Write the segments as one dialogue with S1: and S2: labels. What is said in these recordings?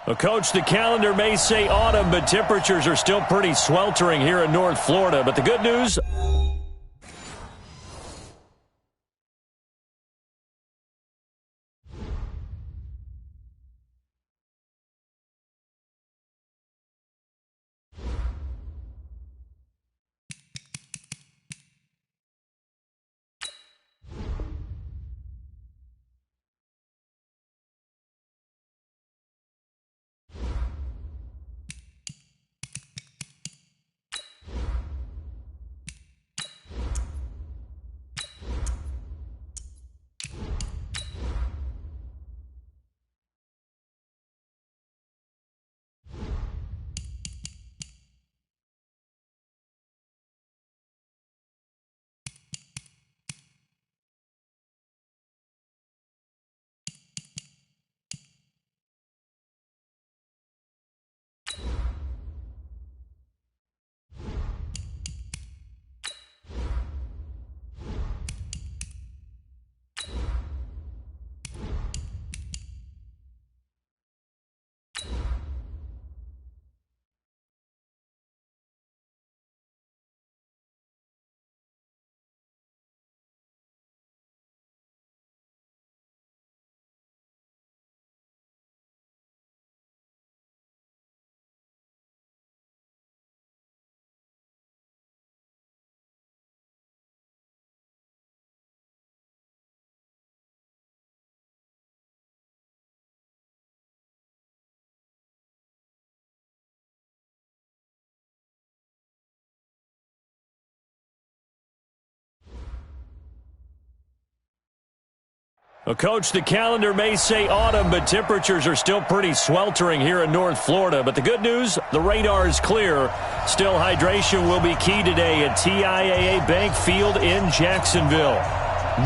S1: Well, Coach, the calendar may say autumn, but temperatures are still pretty sweltering here in North Florida. But the good news... Well, Coach, the calendar may say autumn, but temperatures are still pretty sweltering here in North Florida. But the good news, the radar is clear. Still, hydration will be key today at TIAA Bank Field in Jacksonville.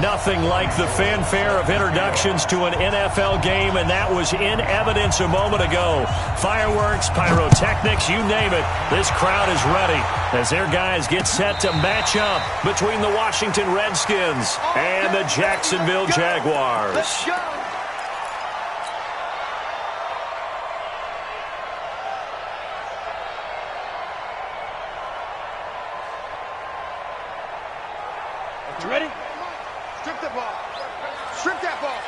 S1: Nothing like the fanfare of introductions to an NFL game, and that was in evidence a moment ago. Fireworks, pyrotechnics, you name it. This crowd is ready as their guys get set to match up between the Washington Redskins and the Jacksonville Jaguars.
S2: Let's go. You ready? Strip the ball. Strip that ball.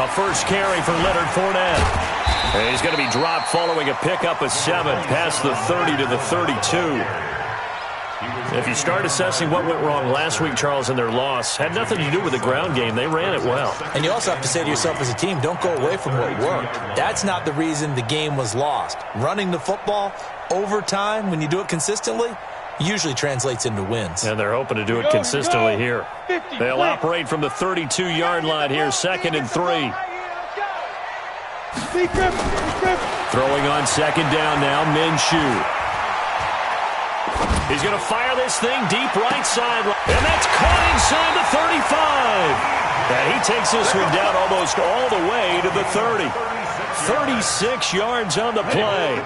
S1: A first carry for Leonard Fournette. And he's going to be dropped following a pickup of 7 past the 30 to the 32. If you start assessing what went wrong last week, Charles, in their loss, had nothing to do with the ground game. They ran it well.
S3: And you also have to say to yourself as a team, don't go away from what worked. That's not the reason the game was lost. Running the football over time, when you do it consistently, usually translates into wins.
S1: And they're hoping to do it consistently here. They'll operate from the 32-yard line here, 2nd and 3. Throwing on 2nd down now, Minshew. He's going to fire this thing deep right side. And that's caught inside the 35. And he takes this one down almost all the way to the 30. 36 yards on the play.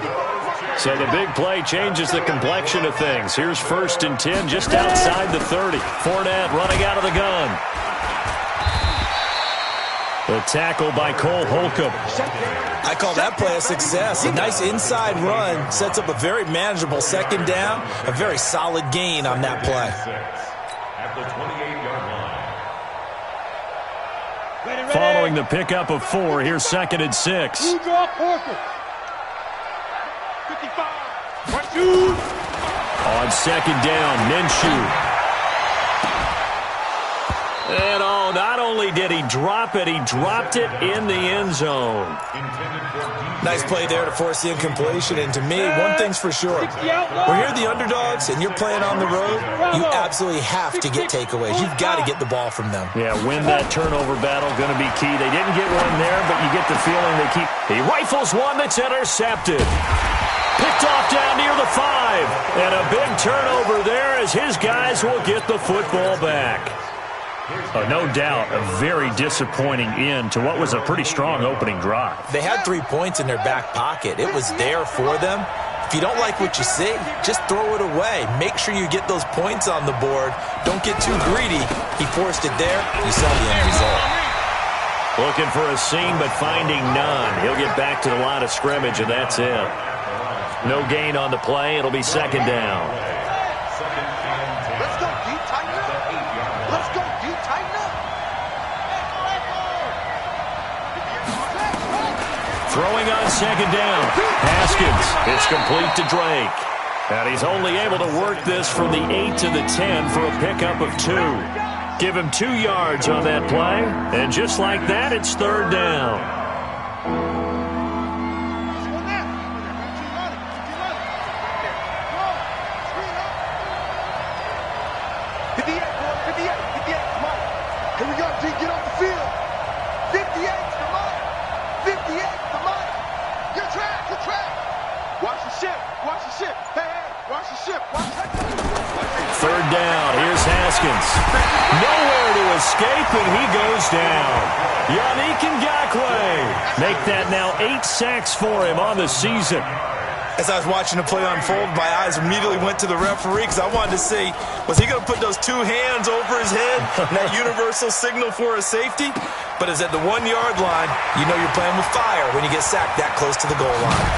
S1: So the big play changes the complexion of things. Here's 1st and 10 just outside the 30. Fournette running out of the gun. The tackle by Cole Holcomb.
S3: I call that play a success. A nice inside run sets up a very manageable 2nd down. A very solid gain on that play.
S2: At the 28-yard line.
S1: Following the pickup of 4, here's 2nd and 6.
S2: 55. 1-2.
S1: On 2nd down, Minshew. And not only did he drop it, he dropped it in the end zone.
S3: Nice play there to force the incompletion. And to me, one thing's for sure. When you're the underdogs and you're playing on the road, you absolutely have to get takeaways. You've got to get the ball from them.
S1: Yeah, win that turnover battle, going to be key. They didn't get one there, but you get the feeling they keep. He rifles one that's intercepted. Picked off down near the 5. And a big turnover there as his guys will get the football back. Oh, no doubt, a very disappointing end to what was a pretty strong opening drive.
S3: They had 3 points in their back pocket. It was there for them. If you don't like what you see, just throw it away. Make sure you get those points on the board. Don't get too greedy. He forced it there. You saw the end result.
S1: Looking for a seam, but finding none. He'll get back to the line of scrimmage, and that's it. No gain on the play. It'll be second down.
S2: Let's go deep, tighten up. Let's go deep, tighten up.
S1: Throwing on second down. Haskins. It's complete to Drake. And he's only able to work this from the 8 to the 10 for a pickup of 2. Give him 2 yards on that play. And just like that, it's third down.
S2: Here we go, D, get off the field. 58, come on. 58, come on. Get track, get track. Watch the ship, watch the ship. Hey, hey, watch the ship, watch the ship.
S1: Third down, here's Haskins. Nowhere to escape, and he goes down. Yannick Ngakoue. Make that now 8 sacks for him on the season.
S3: As I was watching the play unfold, my eyes immediately went to the referee because I wanted to see, was he going to put those 2 hands over his head and that universal signal for a safety? But it's at the 1-yard line. You know you're playing with fire when you get sacked that close to the goal line.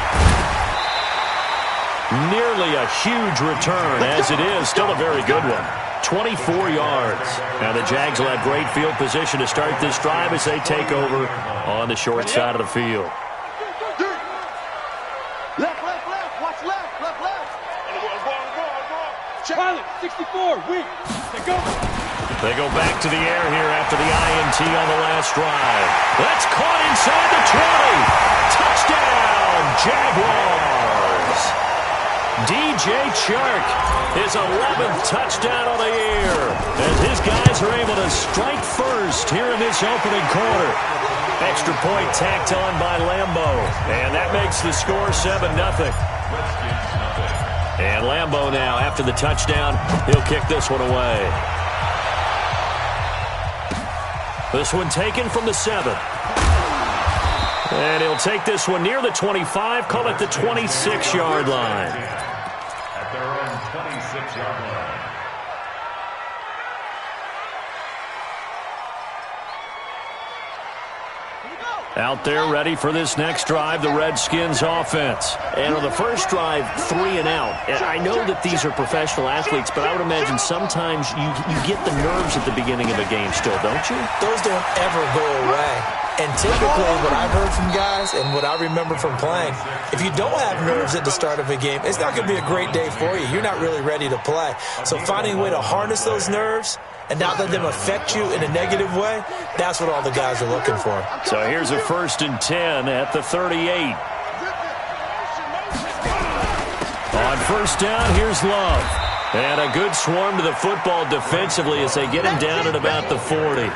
S1: Nearly a huge return, as it is. Still a very good one. 24 yards. Now the Jags will have great field position to start this drive as they take over on the short side of the field.
S2: Pilot, 64, weak. Go.
S1: They go back to the air here after the INT on the last drive. That's caught inside the 20. Touchdown, Jaguars. DJ Chark, his 11th touchdown on the year, as his guys are able to strike first here in this opening quarter. Extra point tacked on by Lambeau, and that makes the score 7-0. And Lambeau now, after the touchdown, he'll kick this one away. This one taken from the 7. And he'll take this one near the 25, call it the 26-yard line.
S4: At their own 26-yard line.
S1: Out there ready for this next drive, the Redskins offense. And on the first drive, 3 and out. And I know that these are professional athletes, but I would imagine sometimes you get the nerves at the beginning of a game still, don't you?
S3: Those don't ever go away. And typically what I've heard from guys and what I remember from playing, if you don't have nerves at the start of a game, it's not going to be a great day for you. You're not really ready to play. So finding a way to harness those nerves and not let them affect you in a negative way, that's what all the guys are looking for.
S1: So here's a 1st and 10 at the 38. On first down, here's Love. And a good swarm to the football defensively as they get him down at about the 40.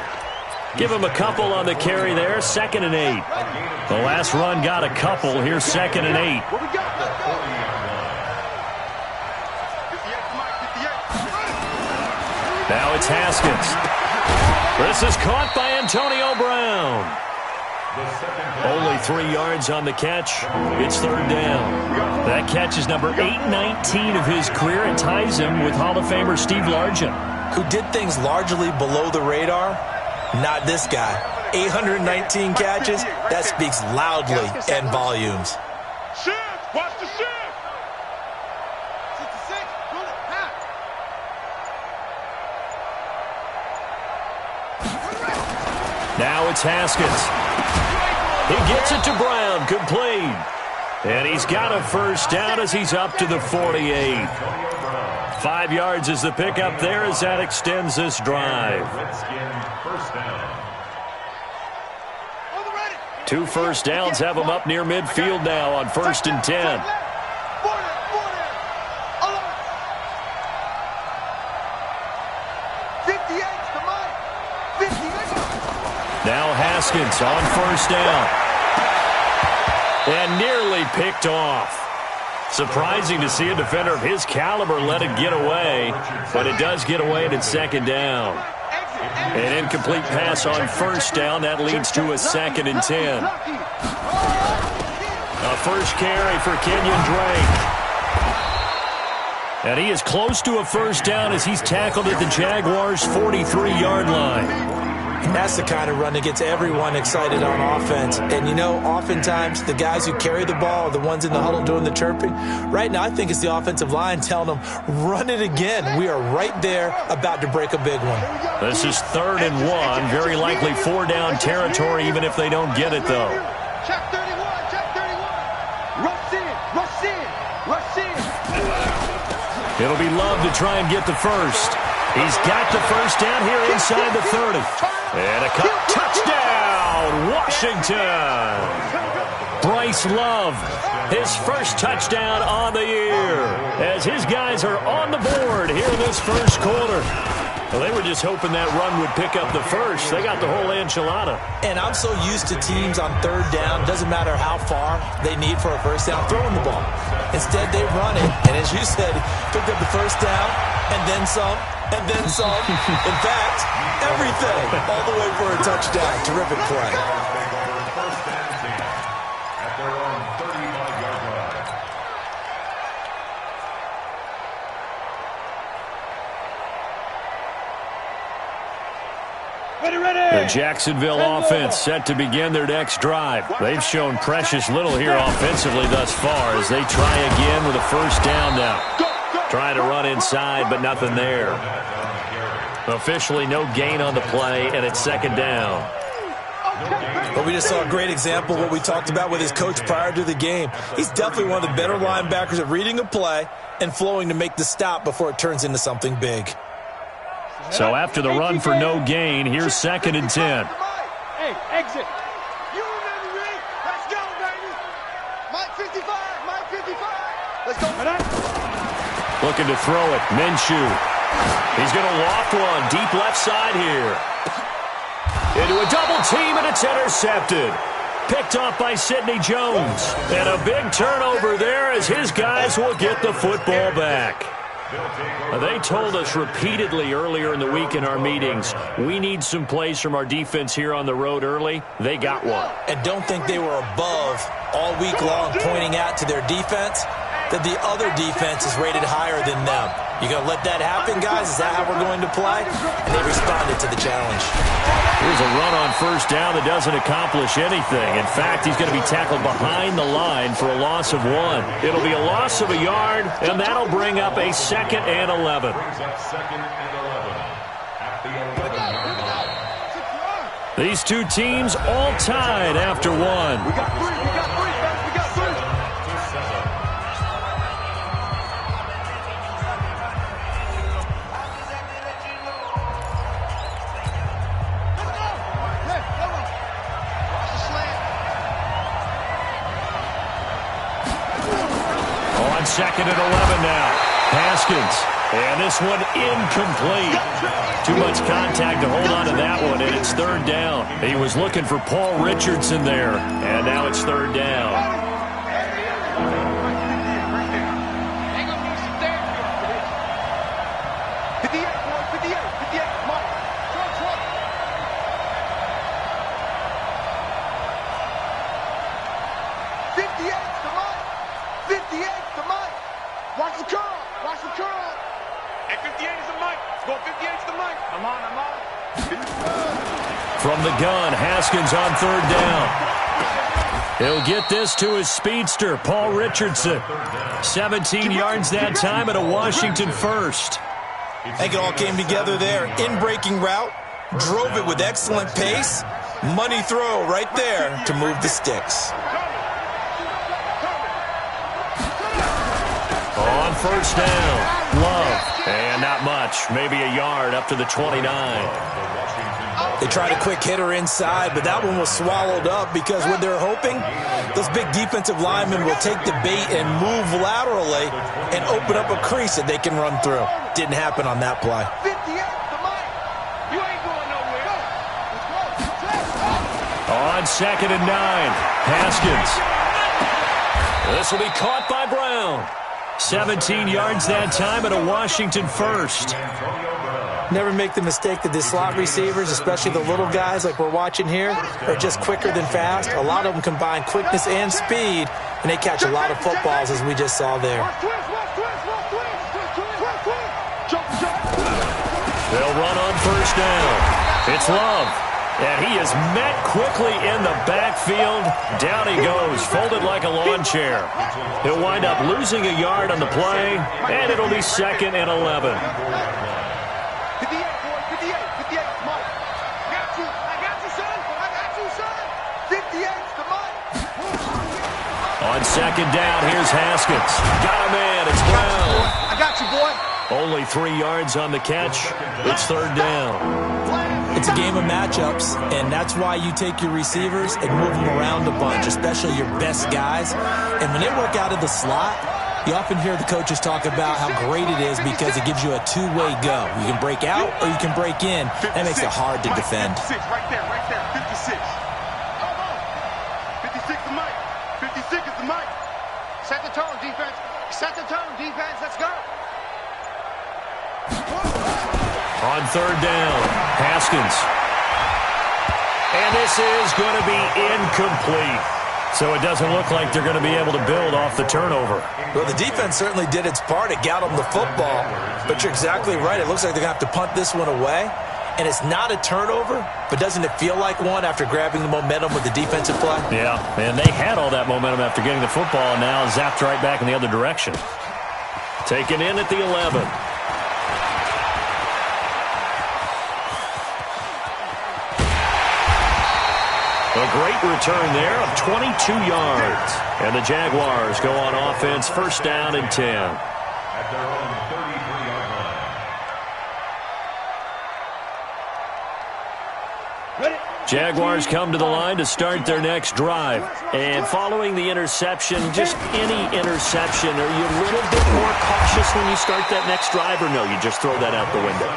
S1: Give him a couple on the carry there, 2nd and 8. The last run got a couple. Here's 2nd and 8. Now it's Haskins. This is caught by Antonio Brown. Only 3 yards on the catch. It's 3rd down. That catch is number 819 of his career and ties him with Hall of Famer Steve Largent,
S3: who did things largely below the radar. Not this guy. 819 catches, that speaks loudly in volumes.
S2: Shift, watch the shift. 66, pull it, pass.
S1: Now it's Haskins. He gets it to Brown, complete. And he's got a first down as he's up to the 48. 5 yards is the pickup there as that extends this drive. 2 first downs have them up near midfield now on 1st and 10. Now Haskins on 1st down. And nearly picked off. Surprising to see a defender of his caliber let it get away, but it does get away and it's 2nd down. An incomplete pass on 1st down. That leads to a 2nd and 10. A first carry for Kenyon Drake. And he is close to a first down as he's tackled at the Jaguars' 43-yard line.
S3: That's the kind of run that gets everyone excited on offense. And, you know, oftentimes the guys who carry the ball are the ones in the huddle doing the chirping. Right now, I think it's the offensive line telling them, run it again. We are right there about to break a big one.
S1: This is 3rd and 1. Very likely 4-down territory, even if they don't get it, though.
S2: Check 31, check 31. Rush in, rush in, rush in.
S1: It'll be Love to try and get the first. He's got the first down here inside the 30. And a touchdown, Washington. Bryce Love, his first touchdown on the year, as his guys are on the board here in this first quarter. Well, they were just hoping that run would pick up the first. They got the whole enchilada.
S3: And I'm so used to teams on 3rd down, doesn't matter how far they need for a first down, throwing the ball. Instead, they run it, and as you said, picked up the first down, and then some, and then some. In fact, everything, all the way for a touchdown. Terrific play.
S4: At their own 35-yard line.
S1: The Jacksonville offense set to begin their next drive. They've shown precious little here offensively thus far as they try again with a first down now. Trying to run inside, but nothing there. Officially no gain on the play, and it's 2nd down.
S3: But we just saw a great example of what we talked about with his coach prior to the game. He's definitely one of the better linebackers at reading a play and flowing to make the stop before it turns into something big.
S1: So after the run for no gain, here's 2nd and 10.
S2: Hey, exit. You remember me? Let's go, baby. Mike 55, Mike 55. Let's go.
S1: Looking to throw it. Minshew. He's going to loft one deep left side here. Into a double team, and it's intercepted. Picked off by Sidney Jones. And a big turnover there as his guys will get the football back. They told us repeatedly earlier in the week in our meetings, we need some plays from our defense here on the road early. They got one.
S3: And don't think they were above all week long pointing out to their defense that the other defense is rated higher than them. You going to let that happen, guys? Is that how we're going to play? And they responded to the challenge.
S1: Here's a run on first down that doesn't accomplish anything. In fact, he's going to be tackled behind the line for a loss of 1. It'll be a loss of a yard, and that'll bring up a 2nd and 11.
S4: Brings up 2nd and 11 at the 11-yard line.
S1: These two teams all tied after 1.
S2: We got 3, we got 3, guys. We got 3.
S4: 7-7.
S1: On 2nd and 11 now. Haskins. And this one incomplete. Too much contact to hold on to that one, and it's 3rd down. He was looking for Paul Richardson there, and now it's 3rd down.
S2: Watch the curl. Watch the curl. And 58 is the mic. Let's go 58 is the mic. I'm on.
S1: From the gun, Haskins on 3rd down. He'll get this to his speedster, Paul Richardson. 17 yards that time and a Washington first.
S3: I think it all came together there. In-breaking route, drove it with excellent pace. Money throw right there to move the sticks.
S1: On first down, Love. And not much, maybe a yard up to the 29.
S3: They tried a quick hitter inside, but that one was swallowed up because what they're hoping, those big defensive linemen will take the bait and move laterally and open up a crease that they can run through. Didn't happen on that play.
S2: 58 the mic. You ain't going nowhere.
S1: On 2nd and 9, Haskins. This will be caught by Brown. 17 yards that time and a Washington first.
S3: Never make the mistake that the slot receivers, especially the little guys like we're watching here, are just quicker than fast. A lot of them combine quickness and speed, and they catch a lot of footballs, as we just saw there.
S1: They'll run on first down. It's Love. And he is met quickly in the backfield. Down he goes, folded like a lawn chair. He'll wind up losing a yard on the play, and it'll be 2nd and 11.
S2: 58, boy, 58, 58, Mike. I got you, son. I got you, son. 58's the Mike.
S1: On 2nd down, here's Haskins. Got a man, it's Brown.
S2: I got you, boy.
S1: Only 3 yards on the catch. It's 3rd down.
S3: It's a game of matchups, and that's why you take your receivers and move them around a bunch, especially your best guys. And when they work out of the slot, you often hear the coaches talk about how great it is because it gives you a two-way go. You can break out or you can break in. That makes it hard to defend.
S2: 56, right there, 56. 56 the Mike. 56 is the Mike. Set the tone, defense. Set the tone, defense. Let's go.
S1: On 3rd down, Haskins. And this is going to be incomplete. So it doesn't look like they're going to be able to build off the turnover.
S3: Well, the defense certainly did its part. It got them the football. But you're exactly right. It looks like they're going to have to punt this one away. And it's not a turnover, but doesn't it feel like one after grabbing the momentum with the defensive play?
S1: Yeah, and they had all that momentum after getting the football, and now zapped right back in the other direction. Taken in at the 11. A great return there of 22 yards. And the Jaguars go on offense, 1st down and 10.
S4: At their own 33-yard line.
S1: Jaguars come to the line to start their next drive. And following the interception, just any interception, are you a little bit more cautious when you start that next drive, or no, you just throw that out the window?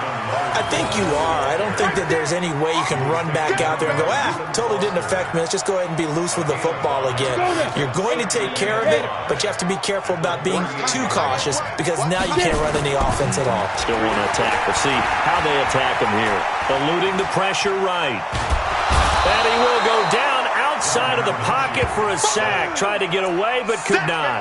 S3: I think you are. I don't think that there's any way you can run back out there and go, totally didn't affect me. Let's just go ahead and be loose with the football again. You're going to take care of it, but you have to be careful about being too cautious because now you can't run any offense at all.
S1: Still want to attack. We'll see how they attack him here. Eluding the pressure right. And he will go down outside of the pocket for a sack. Tried to get away, but could not.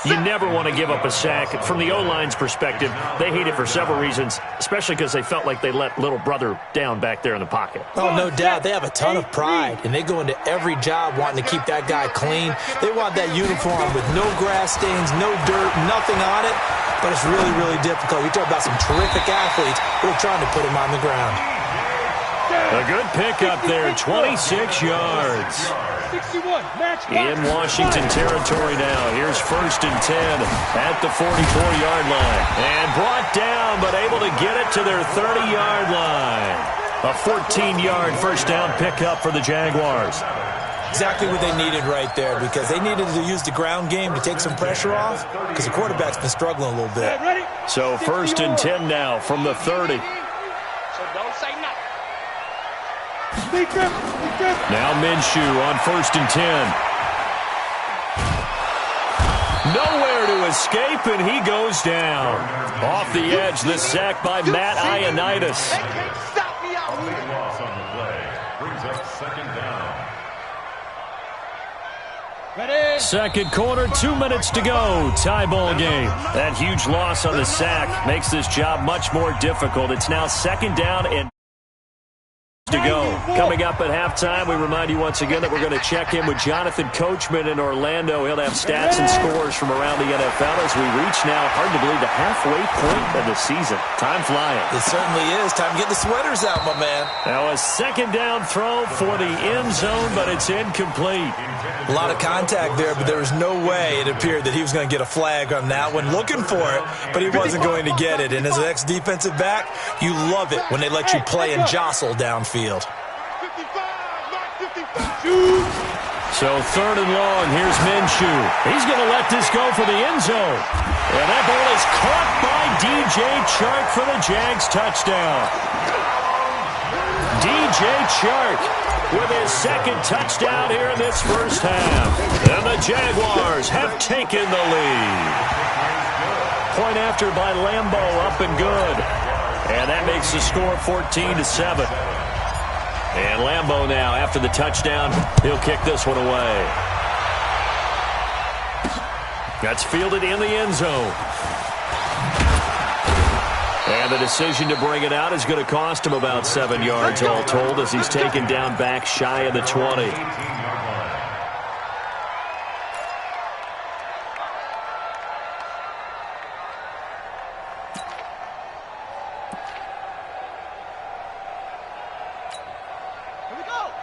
S1: You never want to give up a sack. From the O-line's perspective, they hate it for several reasons, especially because they felt like they let little brother down back there in the pocket.
S3: Oh, no doubt. They have a ton of pride, and they go into every job wanting to keep that guy clean. They want that uniform with no grass stains, no dirt, nothing on it, but it's really, really difficult. You talk about some terrific athletes. We're trying to put him on the ground.
S1: A good pickup there, 26 yards.
S2: 61, match
S1: In Washington territory now. Here's 1st and 10 at the 44-yard line. And brought down, but able to get it to their 30-yard line. A 14-yard 1st down pickup for the Jaguars.
S3: Exactly what they needed right there because they needed to use the ground game to take some pressure off because the quarterback's been struggling a little bit.
S1: So 1st and 10 now from the 30.
S2: So don't say nothing.
S1: Now Minshew on 1st and 10. Nowhere to escape, and he goes down. Off the edge, the sack by Matt Ioannidis.
S2: They can't stop me out here.
S4: Loss on the play brings up 2nd down.
S1: Second quarter, 2 minutes to go. Tie ball game. That huge loss on the sack makes this job much more difficult. It's now 2nd down and to go. Coming up at halftime, we remind you once again that we're going to check in with Jonathan Coachman in Orlando. He'll have stats and scores from around the NFL as we reach now, hard to believe, the halfway point of the season. Time flying.
S3: It certainly is. Time to get the sweaters out, my man.
S1: Now a 2nd down throw for the end zone, but it's incomplete.
S3: A lot of contact there, but there was no way it appeared that he was going to get a flag on that one. Looking for it, but he wasn't going to get it. And as an ex-defensive back, you love it when they let you play and jostle downfield.
S2: 55, not 55.
S1: So 3rd and long, here's Minshew. He's going to let this go for the end zone. And that ball is caught by DJ Chark for the Jags touchdown. DJ Chark with his 2nd touchdown here in this 1st half. And the Jaguars have taken the lead. Point after by Lambo, up and good. And that makes the score 14-7. And Lambo now, after the touchdown, he'll kick this one away. That's fielded in the end zone. And the decision to bring it out is going to cost him about 7 yards all told as he's taken down back shy of the 20.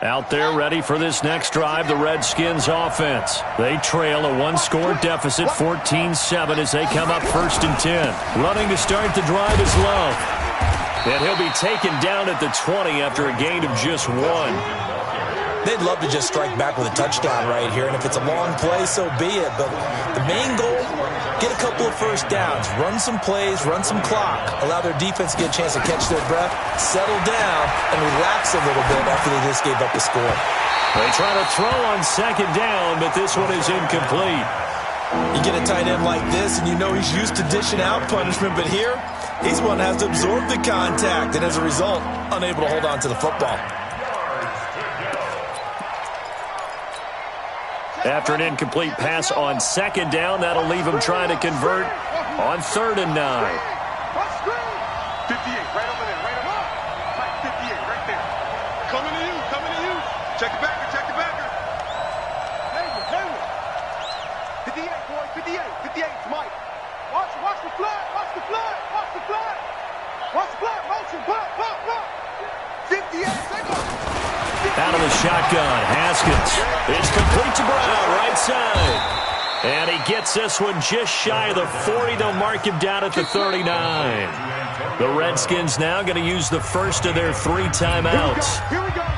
S1: Out there ready for this next drive, the Redskins offense. They trail a one-score deficit, 14-7, as they come up 1st and 10. Running to start the drive is Love. And he'll be taken down at the 20 after a gain of just 1.
S3: They'd love to just strike back with a touchdown right here, and if it's a long play, so be it. But the main goal, get a couple of first downs, run some plays, run some clock, allow their defense to get a chance to catch their breath, settle down, and relax a little bit after they just gave up the score.
S1: They try to throw on 2nd down, but this one is incomplete.
S3: You get a tight end like this, and you know he's used to dishing out punishment, but here, he's one that has to absorb the contact, and as a result, unable to hold on to the football.
S1: After an incomplete pass on 2nd down, that'll leave him trying to convert on 3rd and 9.
S2: 58, right over there, right over there. Mike, 58, right there. Coming to you, coming to you. Check the backer, check the backer. Hayward. 58, boy, 58, it's Mike. Watch the flag, watch the flag, watch the flag. Watch the flag, motion, pop. 58, take off.
S1: Out of the shotgun, Haskins. It's complete to Brown, right side. And he gets this one just shy of the 40. They'll mark him down at the 39. The Redskins now going to use the first of their 3 timeouts,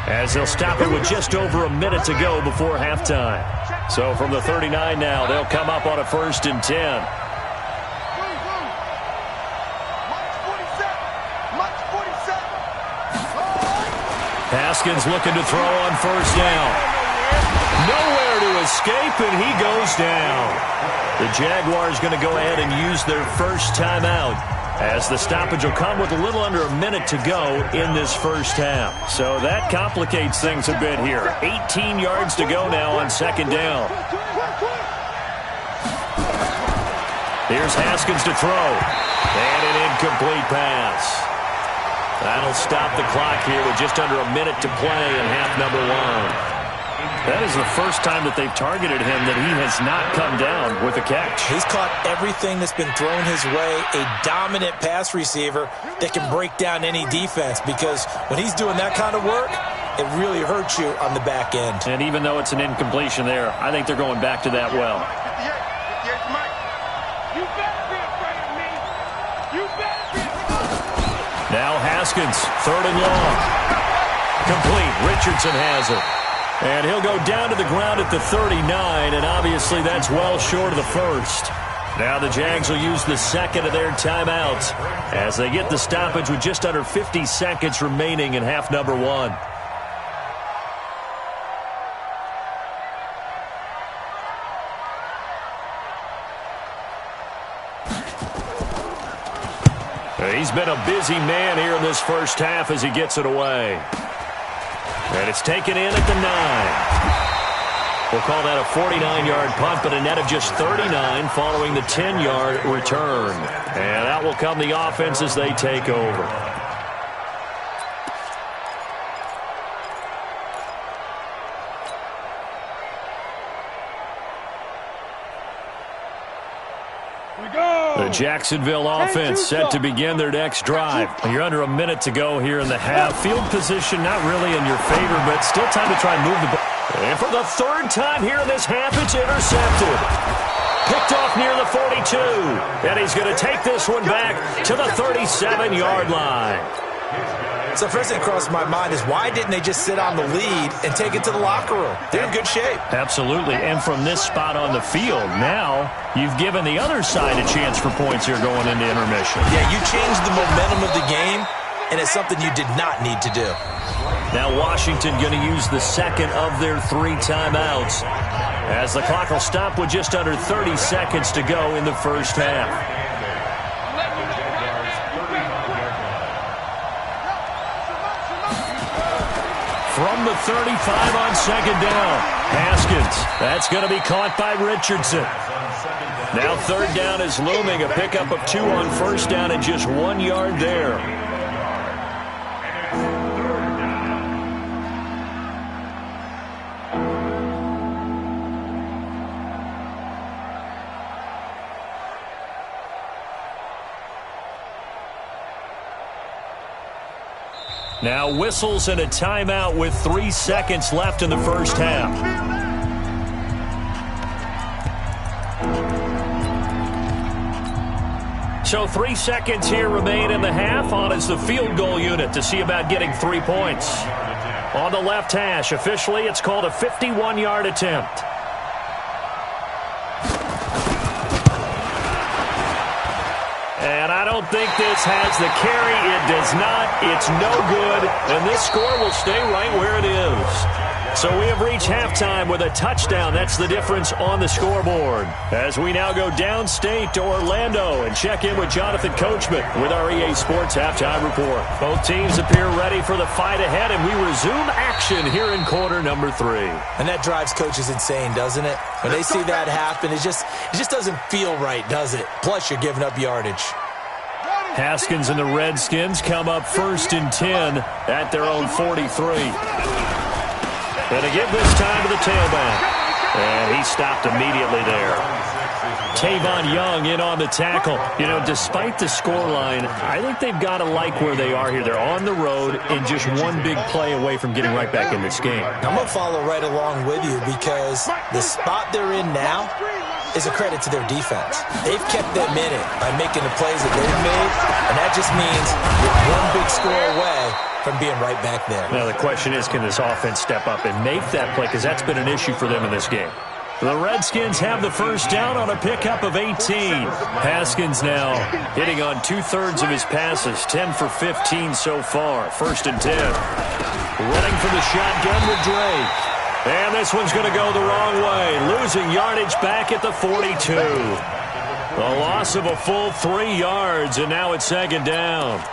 S1: as they'll stop it with just over a minute to go before halftime. So from the 39 now, they'll come up on a 1st and 10. Haskins looking to throw on 1st down. Nowhere to escape, and he goes down. The Jaguars going to go ahead and use their first timeout, as the stoppage will come with a little under a minute to go in this first half. So that complicates things a bit here. 18 yards to go now on 2nd down. Here's Haskins to throw. And an incomplete pass. That'll stop the clock here with just under a minute to play in half number 1. That is the first time that they've targeted him that he has not come down with a catch.
S3: He's caught everything that's been thrown his way, a dominant pass receiver that can break down any defense, because when he's doing that kind of work, it really hurts you on the back end.
S1: And even though it's an incompletion there, I think they're going back to that well.
S2: 58, Mike. You better be afraid of me. You better be.
S1: Now Haskins, 3rd and long. Complete. Richardson has it. And he'll go down to the ground at the 39, and obviously that's well short of the 1st. Now the Jags will use the 2nd of their timeouts as they get the stoppage with just under 50 seconds remaining in half number 1. He's been a busy man here in this first half as he gets it away. And it's taken in at the 9. We'll call that a 49-yard punt, but a net of just 39 following the 10-yard return. And out will come the offense as they take over. The Jacksonville offense set to begin their next drive. You're under a minute to go here in the half. Field position not really in your favor, but still time to try and move the ball. And for the 3rd time here in this half, it's intercepted. Picked off near the 42. And he's going to take this one back to the 37-yard line.
S3: So first thing crossed my mind is, why didn't they just sit on the lead and take it to the locker room? They're in good shape.
S1: Absolutely. And from this spot on the field, now you've given the other side a chance for points here going into intermission.
S3: Yeah, you changed the momentum of the game, and it's something you did not need to do.
S1: Now Washington going to use the 2nd of their 3 timeouts, as the clock will stop with just under 30 seconds to go in the first half. From the 35 on 2nd down, Haskins. That's going to be caught by Richardson. Now third down is looming. A pickup of 2 on first down and just 1 yard there. Now whistles and a timeout with 3 seconds left in the first half. So 3 seconds here remain in the half. On is the field goal unit to see about getting 3 points. On the left hash, officially it's called a 51-yard attempt. And I don't think this has the carry. It does not. It's no good. And this score will stay right where it is. So we have reached halftime with a touchdown. That's the difference on the scoreboard. As we now go downstate to Orlando and check in with Jonathan Coachman with our EA Sports Halftime Report. Both teams appear ready for the fight ahead, and we resume action here in quarter number 3.
S3: And that drives coaches insane, doesn't it? When they see that happen, it just doesn't feel right, does it? Plus, you're giving up yardage.
S1: Haskins and the Redskins come up 1st and 10 at their own 43. And to give this time to the tailback. And he stopped immediately there. Tavon Young in on the tackle. You know, despite the scoreline, I think they've got to like where they are here. They're on the road and just one big play away from getting right back in this game.
S3: I'm going to follow right along with you because the spot they're in now is a credit to their defense. They've kept them in it by making the plays that they've made, and that just means you're one big score away from being right back there.
S1: Now, the question is, can this offense step up and make that play? Because that's been an issue for them in this game. The Redskins have the first down on a pickup of 18. Haskins now hitting on 2/3 of his passes, 10 for 15 so far. 1st and 10. Running from the shotgun with Drake. And this one's going to go the wrong way. Losing yardage back at the 42. A loss of a full 3 yards, and now it's 2nd down.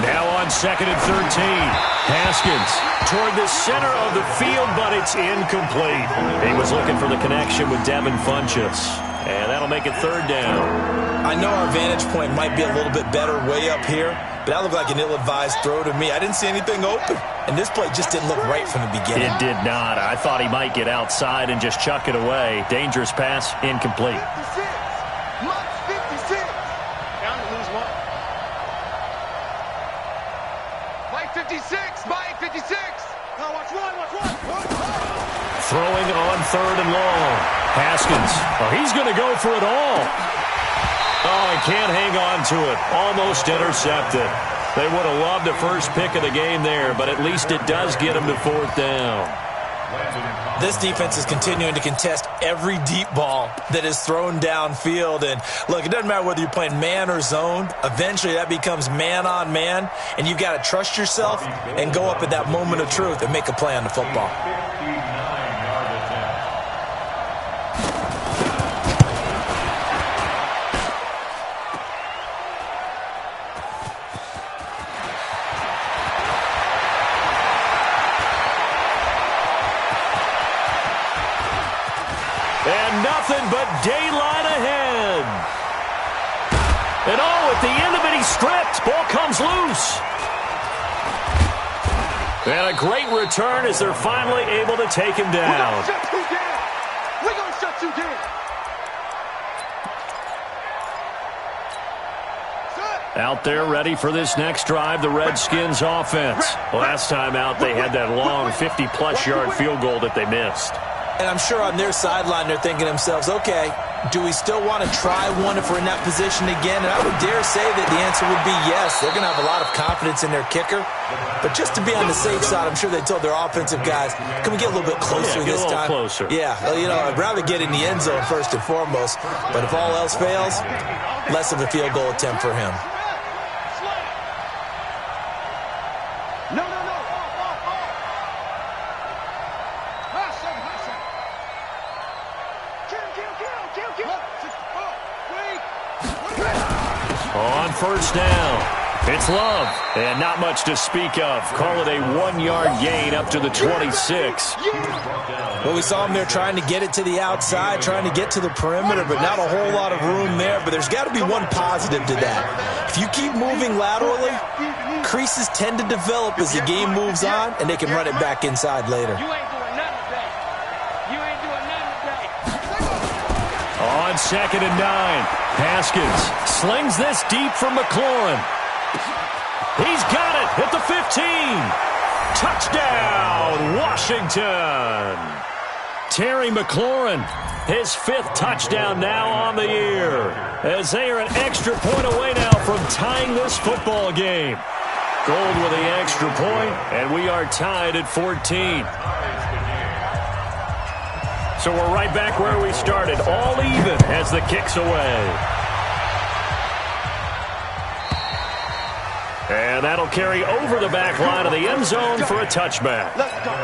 S1: Now on 2nd and 13. Haskins toward the center of the field, but it's incomplete. He was looking for the connection with Devin Funchess. And that'll make it 3rd down.
S3: I know our vantage point might be a little bit better way up here, but that looked like an ill-advised throw to me. I didn't see anything open. And this play just didn't look right from the beginning.
S1: It did not. I thought he might get outside and just chuck it away. Dangerous pass, incomplete.
S2: 56, Mike, 56. Now watch one.
S1: Throwing on 3rd and long. Haskins, he's going to go for it all. Oh, he can't hang on to it. Almost intercepted. They would have loved the first pick of the game there, but at least it does get him to 4th down.
S3: This defense is continuing to contest every deep ball that is thrown downfield. And, look, it doesn't matter whether you're playing man or zone. Eventually that becomes man on man, and you've got to trust yourself and go up at that moment of truth and make a play on the football.
S1: And nothing but daylight ahead. And at the end of it, he's stripped. Ball comes loose. And a great return as they're finally able to take him down.
S2: We're going to shut you down.
S1: Out there ready for this next drive, the Redskins offense. Last time out, they had that long 50-plus yard field goal that they missed.
S3: And I'm sure on their sideline they're thinking to themselves, okay, do we still want to try one if we're in that position again? And I would dare say that the answer would be yes. They're going to have a lot of confidence in their kicker. But just to be on the safe side, I'm sure they told their offensive guys, can we get a little bit closer this time?
S1: Closer.
S3: Yeah, well, I'd rather get in the end zone first and foremost. But if all else fails, less of a field goal attempt for him.
S1: first down. It's Love, and not much to speak of. Call it a 1-yard gain up to the 26.
S3: Well, we saw him there trying to get it to the outside, trying to get to the perimeter, but not a whole lot of room there. But there's got to be one positive to that. If you keep moving laterally, creases tend to develop as the game moves on, and they can run it back inside later.
S2: You ain't doing nothing today. You ain't doing nothing today.
S1: On 2nd and 9, Haskins slings this deep for McLaurin. He's got it at the 15. Touchdown, Washington. Terry McLaurin, his 5th touchdown now on the year, as they are an extra point away now from tying this football game. Gold with the extra point, and we are tied at 14. So we're right back where we started, all even as the kick's away. And that'll carry over the back line of the end zone for a touchback.
S2: Let's go.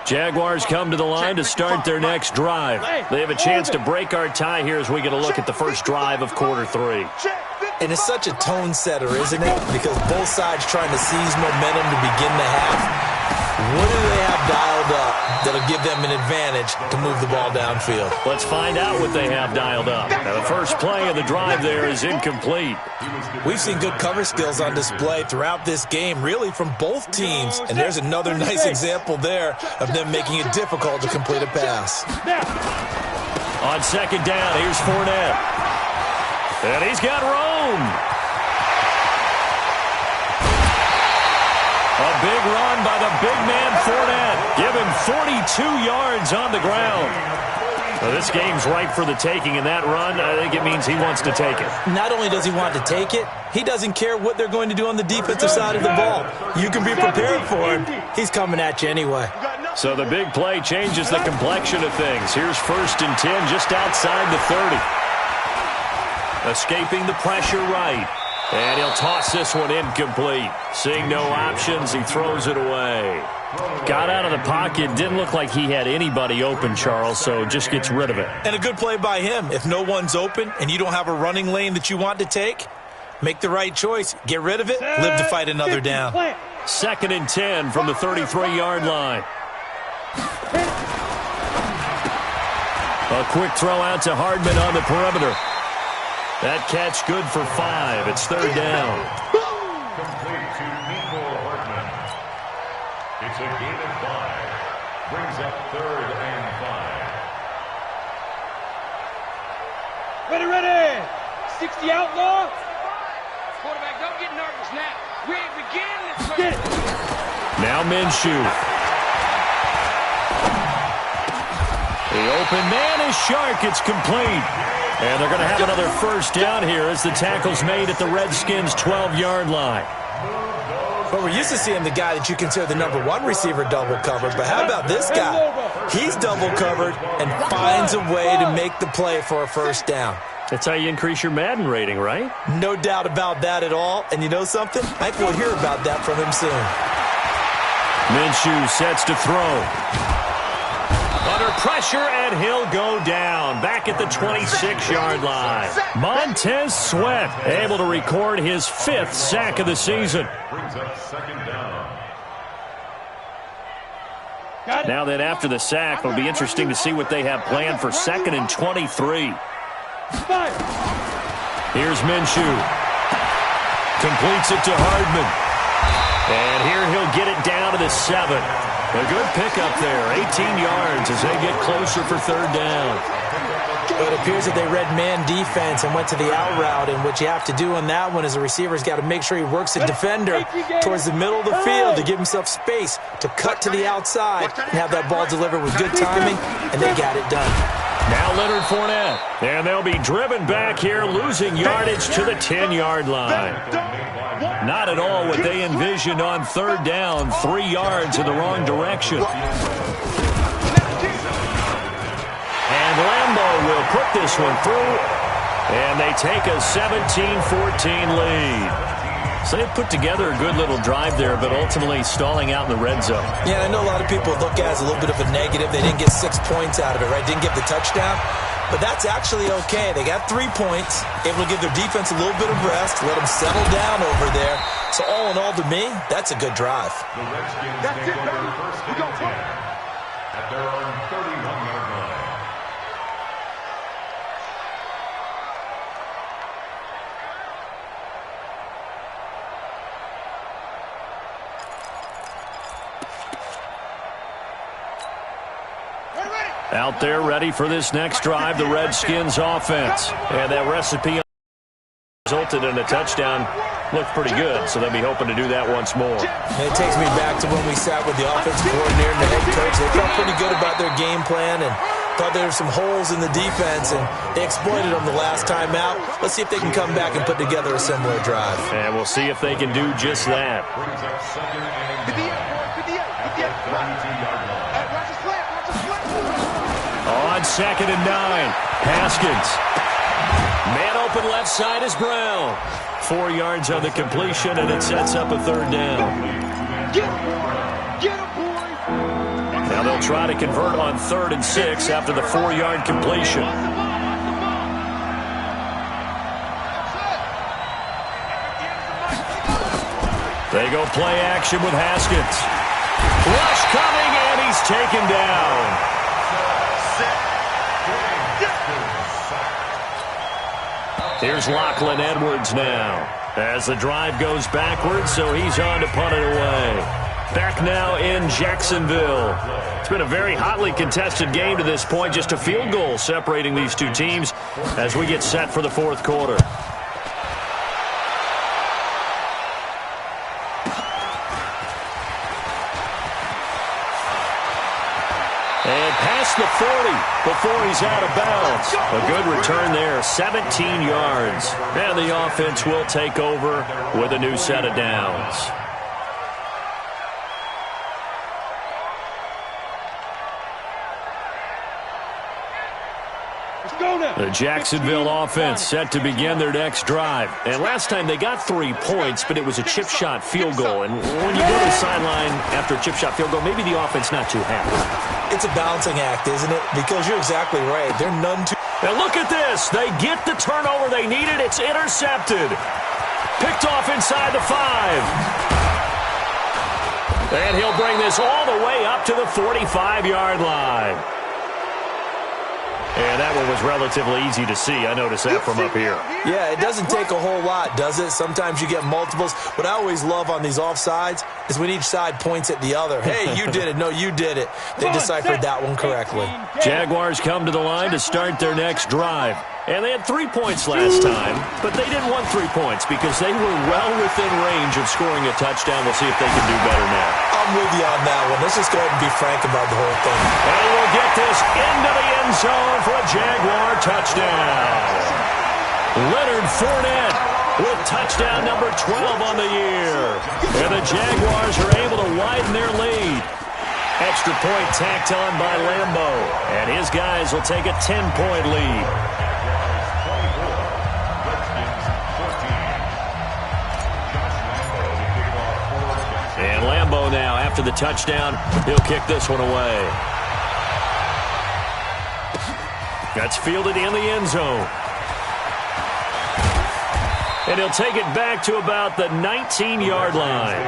S1: Jaguars come to the line to start their next drive. They have a chance to break our tie here as we get a look at the first drive of quarter 3.
S3: And it's such a tone setter, isn't it? Because both sides trying to seize momentum to begin the half. What do they have dialed up that'll give them an advantage to move the ball downfield?
S1: Let's find out what they have dialed up. Now, the first play of the drive there is incomplete.
S3: We've seen good cover skills on display throughout this game, really from both teams. And there's another nice example there of them making it difficult to complete a pass.
S1: On 2nd down, here's Fournette. And he's got Rome. A big run by the big man Fournette. Give him 42 yards on the ground. Well, this game's ripe for the taking in that run. I think it means he wants to take it.
S3: Not only does he want to take it, he doesn't care what they're going to do on the defensive side of the ball. You can be prepared for him. He's coming at you anyway.
S1: So the big play changes the complexion of things. Here's 1st and 10 just outside the 30. Escaping the pressure right. And he'll toss this one incomplete. Seeing no options, he throws it away. Got out of the pocket. Didn't look like he had anybody open, Charles, so just gets rid of it.
S3: And a good play by him. If no one's open and you don't have a running lane that you want to take, make the right choice. Get rid of it. Live to fight another down.
S1: 2nd and 10 from the 33-yard line. A quick throw out to Hardman on the perimeter. That catch good for 5. It's 3rd down.
S4: Complete to Nico Hartman. It's a gain of 5. Brings up 3rd and 5.
S2: Ready. 60 outlaw. Quarterback, don't get nervous now. We ain't beginning. Let's get it.
S1: Now Minshew. The open man is Shark. It's complete. And they're going to have another first down here as the tackle's made at the Redskins' 12-yard line.
S3: But we're used to seeing the guy that you consider the number 1 receiver double covered. But how about this guy? He's double covered and finds a way to make the play for a first down.
S1: That's how you increase your Madden rating, right?
S3: No doubt about that at all. And you know something? I think we'll hear about that from him soon.
S1: Minshew sets to throw. Under pressure, and he'll go down. Back at the 26-yard line. Montez Sweat able to record his 5th sack of the season.
S4: Brings up 2nd down.
S1: Now then, after the sack, it'll be interesting to see what they have planned for 2nd and 23. Here's Minshew. Completes it to Hardman. And here he'll get it down to the 7. A good pickup there, 18 yards as they get closer for 3rd down.
S3: It appears that they read man defense and went to the out route, and what you have to do on that one is the receiver's got to make sure he works the defender towards the middle of the field to give himself space to cut to the outside and have that ball delivered with good timing, and they got it done.
S1: Now Leonard Fournette, and they'll be driven back here, losing yardage to the 10-yard line. Not at all what they envisioned on 3rd down, 3 yards in the wrong direction. And Lambeau will put this one through, and they take a 17-14 lead. So they put together a good little drive there, but ultimately stalling out in the red zone.
S3: Yeah, I know a lot of people look at it as a little bit of a negative. They didn't get 6 points out of it, right? Didn't get the touchdown. But that's actually okay. They got 3 points, able to give their defense a little bit of rest, let them settle down over there. So all in all, to me, that's a good drive.
S4: The Redskins take over first and 10 at their own 31-yard line.
S1: Out there ready for this next drive, the Redskins offense. And that recipe resulted in a touchdown. Looked pretty good, so they'll be hoping to do that once more.
S3: And it takes me back to when we sat with the offensive coordinator and the head coach. They felt pretty good about their game plan and thought there were some holes in the defense, and they exploited them the last time out. Let's see if they can come back and put together a similar drive.
S1: And we'll see if they can do just that. On 2nd and 9, Haskins. Man open left side is Brown. 4 yards on the completion, and it sets up a 3rd down. Now they'll try to convert on 3rd and 6 after the 4-yard completion. They go play action with Haskins. Rush coming, and he's taken down. Here's Lachlan Edwards now as the drive goes backwards, so he's on to punt it away. Back now in Jacksonville. It's been a very hotly contested game to this point, just a field goal separating these two teams as we get set for the 4th quarter. And past the 40 before he's out of bounds. A good return there, 17 yards. And the offense will take over with a new set of downs. The Jacksonville offense set to begin their next drive. And last time they got 3 points, but it was a chip shot field goal. And when you go to the sideline after a chip shot field goal, maybe the offense not too happy.
S3: It's a balancing act, isn't it? Because you're exactly right. They're none too...
S1: Now look at this. They get the turnover they needed. It's intercepted. Picked off inside the 5. And he'll bring this all the way up to the 45-yard line. And that one was relatively easy to see. I noticed that from up here.
S3: Yeah, it doesn't take a whole lot, does it? Sometimes you get multiples. What I always love on these offsides is when each side points at the other. Hey, you did it. No, you did it. They deciphered that one correctly.
S1: Jaguars come to the line to start their next drive. And they had 3 points last time, but they didn't want 3 points because they were well within range of scoring a touchdown. We'll see if they can do better now.
S3: I'm with you on that one. Let's just go ahead and be frank about the whole thing.
S1: And he will get this into the end zone for a Jaguar touchdown. Leonard Fournette with touchdown number 12 on the year. And the Jaguars are able to widen their lead. Extra point tacked on by Lambo. And his guys will take a 10-point lead. And Lambo now, after the touchdown, he'll kick this one away. That's fielded in the end zone. And he'll take it back to about the 19-yard line.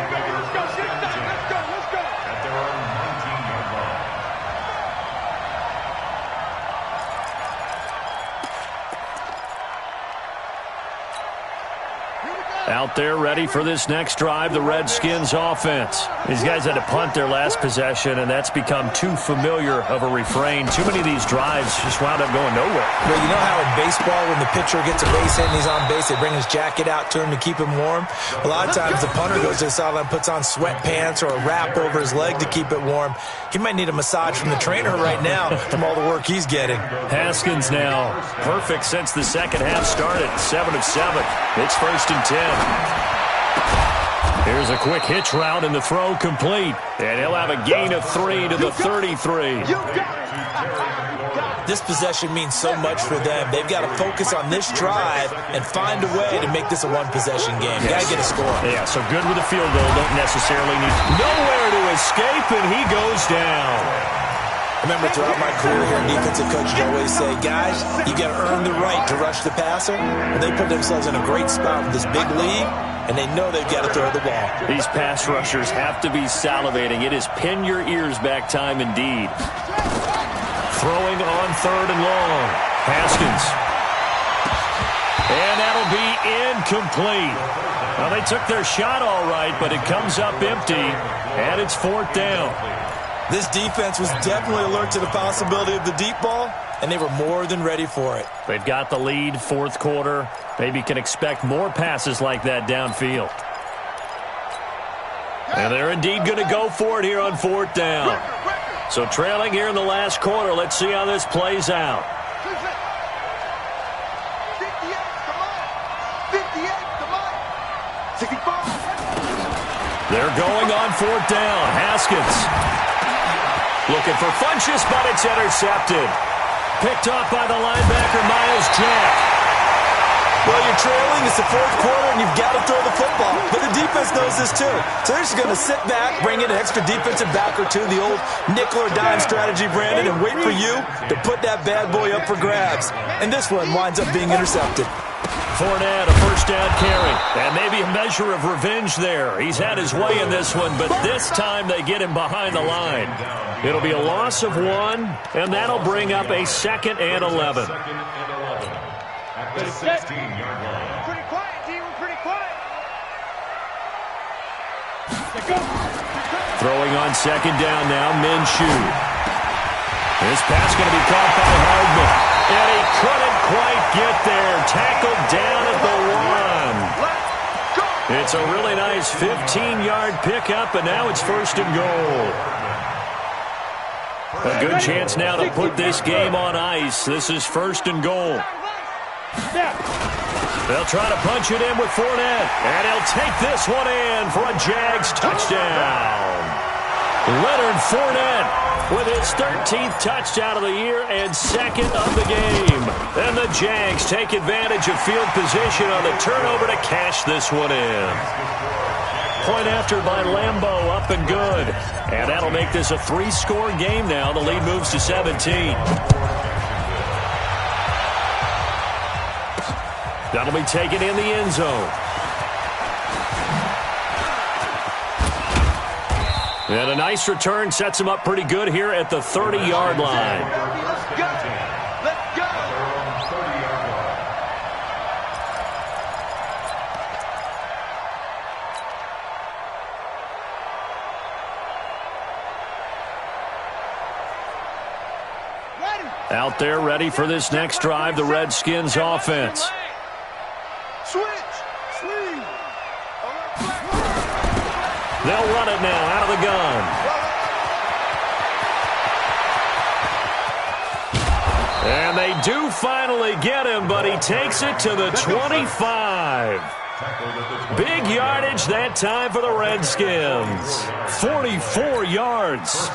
S1: Out there ready for this next drive, the Redskins offense. These guys had to punt their last possession, and that's become too familiar of a refrain. Too many of these drives just wound up going nowhere.
S3: Well, you know how in baseball when the pitcher gets a base hit and he's on base, they bring his jacket out to him to keep him warm? A lot of times the punter goes to the sideline, puts on sweatpants or a wrap over his leg to keep it warm. He might need a massage from the trainer right now from all the work he's getting.
S1: Haskins now perfect since the second half started. 7 of 7. It's 1st and 10. Here's a quick hitch route and the throw complete. And he'll have a gain of 3 to the 33.
S2: You got it.
S3: This possession means so much for them. They've got to focus on this drive and find a way to make this a one-possession game. Got to get a score.
S1: Yeah, so good with a field goal. Don't necessarily need nowhere to escape, and he goes down.
S3: I remember throughout my career here in defensive coaching, I always say, guys, you got to earn the right to rush the passer. And they put themselves in a great spot with this big lead, and they know they've got to throw the ball.
S1: These pass rushers have to be salivating. It is pin your ears back time indeed. Throwing on 3rd and long. Haskins. And that'll be incomplete. Well, they took their shot all right, but it comes up empty, and it's 4th down.
S3: This defense was definitely alert to the possibility of the deep ball, and they were more than ready for it.
S1: They've got the lead, 4th quarter. Maybe can expect more passes like that downfield. And they're indeed going to go for it here on 4th down. So trailing here in the last quarter. Let's see how this plays out.
S2: 65.
S1: They're going on 4th down. Haskins. Looking for Funchess, but it's intercepted. Picked off by the linebacker, Miles Jack.
S3: Well, you're trailing. It's the 4th quarter, and you've got to throw the football. But the defense knows this, too. So they're just going to sit back, bring in an extra defensive back or two, the old nickel or dime strategy, Brandon, and wait for you to put that bad boy up for grabs. And this one winds up being intercepted.
S1: Fournette, a 1st down carry. And maybe a measure of revenge there. He's had his way in this one, but this time they get him behind the line. It'll be a loss of 1, and that'll bring up a 2nd and 11.
S4: At the 16-yard line.
S2: Pretty quiet, team. We're pretty quiet.
S1: Throwing on 2nd down now, Minshew. This pass going to be caught by Hardman. And he couldn't quite get there. Tackled down at the 1. It's a really nice 15-yard pickup, and now it's 1st and goal. A good chance now to put this game on ice. This is 1st and goal. They'll try to punch it in with Fournette. And he'll take this one in for a Jags touchdown. Leonard Fournette with his 13th touchdown of the year and 2nd of the game. And the Jags take advantage of field position on the turnover to cash this one in. Point after by Lambeau, up and good. And that'll make this a 3-score game now. The lead moves to 17. That'll be taken in the end zone. And a nice return sets him up pretty good here at the 30-yard line.
S2: Let's go. Let's go.
S1: Out there ready for this next drive, the Redskins offense.
S2: Switch. Swing.
S1: They'll run it now out of the gun. And they do finally get him, but he takes it to the 25. Big yardage that time for the Redskins. 44 yards.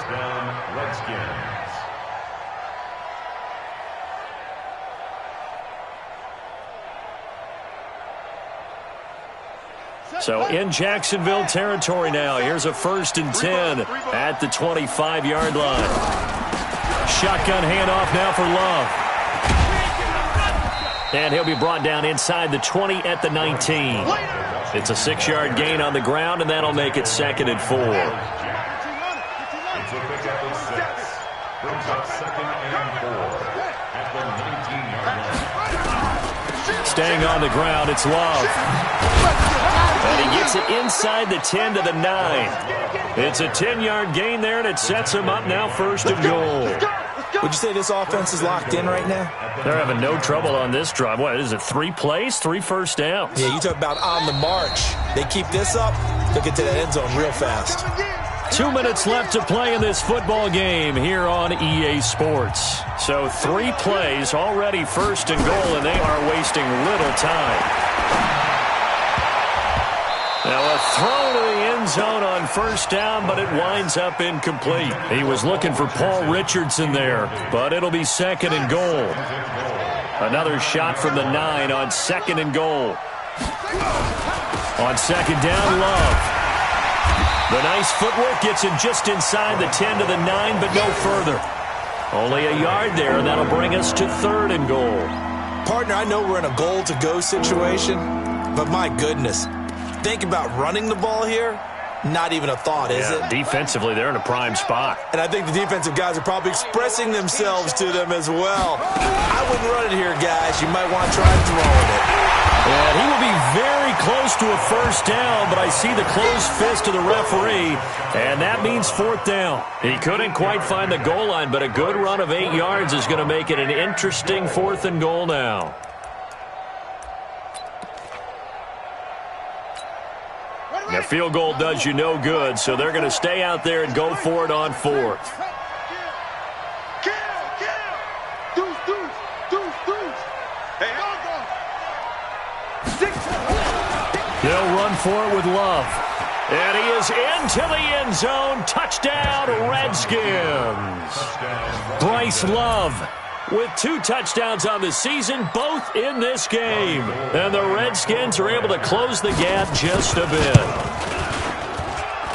S1: So in Jacksonville territory now. Here's a 1st and 10 at the 25-yard line. Shotgun handoff now for Love. And he'll be brought down inside the 20 at the 19. It's a 6-yard gain on the ground, and that'll make it 2nd and 4.
S4: It's a pickup of 6. Brings up 2nd and 4 at the 19-yard line.
S1: Staying on the ground, it's Love. And he gets it inside the 10 to the 9. It's a 10-yard gain there, and it sets him up now 1st and goal.
S3: Would you say this offense is locked in right now?
S1: They're having no trouble on this drive. What is it, 3 plays, 3 first downs?
S3: Yeah, you talk about on the march. They keep this up, they'll get to that end zone real fast.
S1: 2 minutes left to play in this football game here on EA Sports. So 3 plays, already 1st and goal, and they are wasting little time. Now a throw to the end end zone on first down, but it winds up incomplete. He was looking for Paul Richardson there, but it'll be 2nd and goal. Another shot from the 9 on 2nd and goal. On 2nd down, Love. The nice footwork gets him just inside the 10 to the 9, but no further. Only a yard there, and that'll bring us to 3rd and goal.
S3: Partner, I know we're in a goal-to-go situation, but my goodness, think about running the ball here. Not even a thought, is it?
S1: Defensively, they're in a prime spot.
S3: And I think the defensive guys are probably expressing themselves to them as well. I wouldn't run it here, guys. You might want to try throwing it.
S1: And he will be very close to a first down, but I see the closed fist of the referee, and that means 4th down. He couldn't quite find the goal line, but a good run of 8 yards is going to make it an interesting 4th and goal now. The field goal does you no good, so they're going to stay out there and go for it on 4th. They'll run for it with Love. And he is into the end zone. Touchdown, Redskins. Bryce Love with 2 touchdowns on the season, both in this game. And the Redskins are able to close the gap just a bit.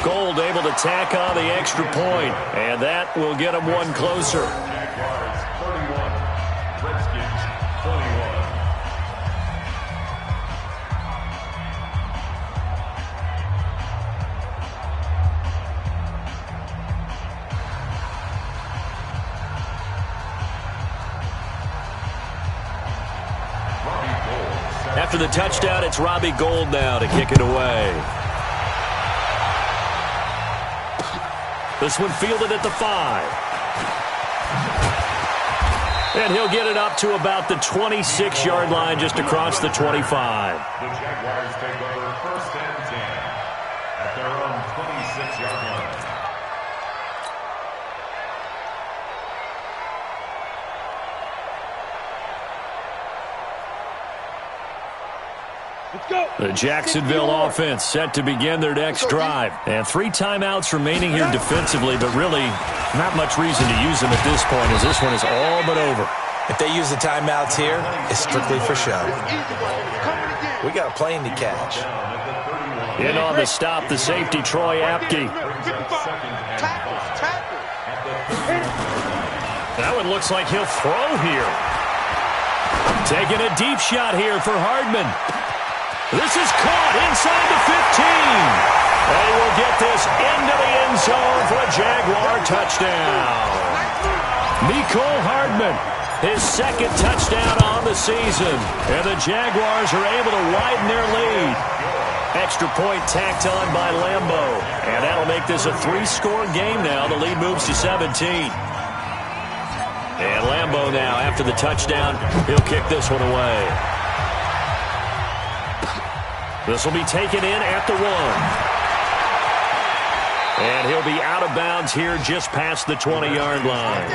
S1: Gold able to tack on the extra point, and that will get them one closer. After the touchdown, it's Robbie Gould now to kick it away. This one fielded at the 5. And he'll get it up to about the 26-yard line, just across the 25.
S4: The Jaguars take over 1st and 10 at their own 26-yard line.
S1: The Jacksonville offense set to begin their next drive. And 3 timeouts remaining here defensively, but really not much reason to use them at this point, as this one is all but over.
S3: If they use the timeouts here, it's strictly for show. We got a plane to catch.
S1: In on the stop, the safety, Troy Apke. That one looks like he'll throw here. Taking a deep shot here for Hardman. This is caught inside the 15. And he will get this into the end zone for a Jaguar touchdown. Mecole Hardman, his 2nd touchdown on the season. And the Jaguars are able to widen their lead. Extra point tacked on by Lambo. And that'll make this a 3-score game now. The lead moves to 17. And Lambo now, after the touchdown, he'll kick this one away. This will be taken in at the 1. And he'll be out of bounds here just past the 20-yard line.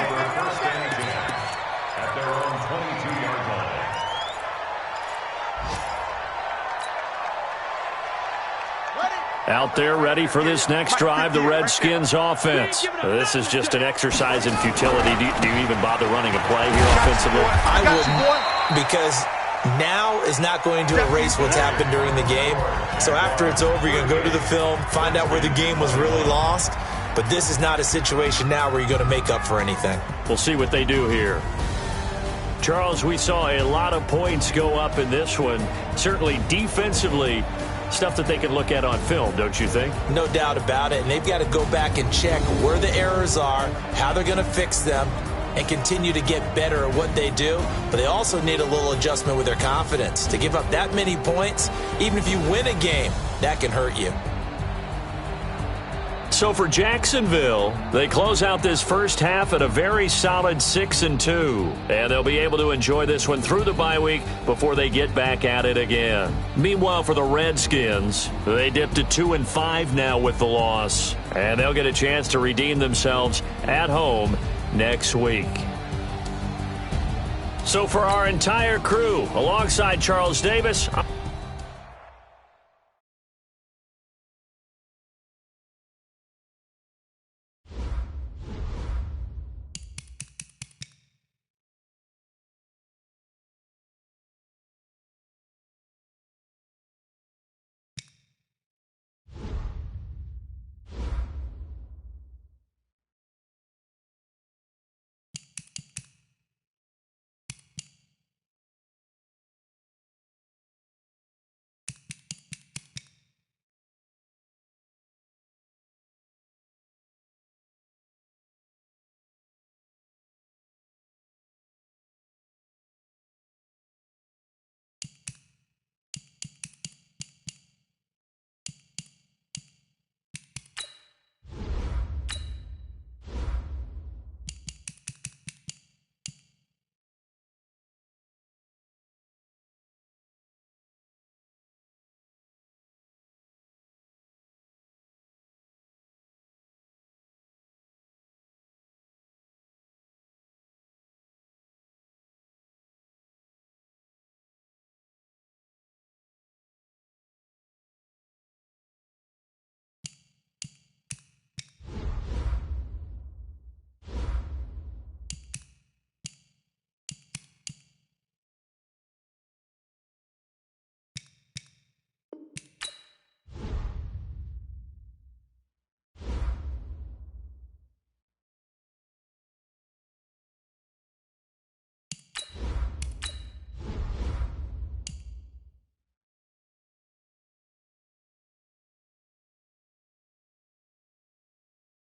S4: At their own 22-yard line.
S1: Out there ready for this next drive, the Redskins offense. This is just an exercise in futility. Do you even bother running a play here offensively?
S3: I wouldn't, because now is not going to erase what's happened during the game. So after it's over, you're going to go to the film, find out where the game was really lost. But this is not a situation now where you're going to make up for anything.
S1: We'll see what they do here. Charles, we saw a lot of points go up in this one. Certainly defensively, stuff that they can look at on film, don't you think?
S3: No doubt about it. And they've got to go back and check where the errors are, how they're going to fix them, and continue to get better at what they do. But they also need a little adjustment with their confidence. To give up that many points, even if you win a game, that can hurt you.
S1: So for Jacksonville, they close out this first half at a very solid 6-2. And they'll be able to enjoy this one through the bye week before they get back at it again. Meanwhile, for the Redskins, they dipped to 2-5 now with the loss. And they'll get a chance to redeem themselves at home next week. So for our entire crew, alongside Charles Davis,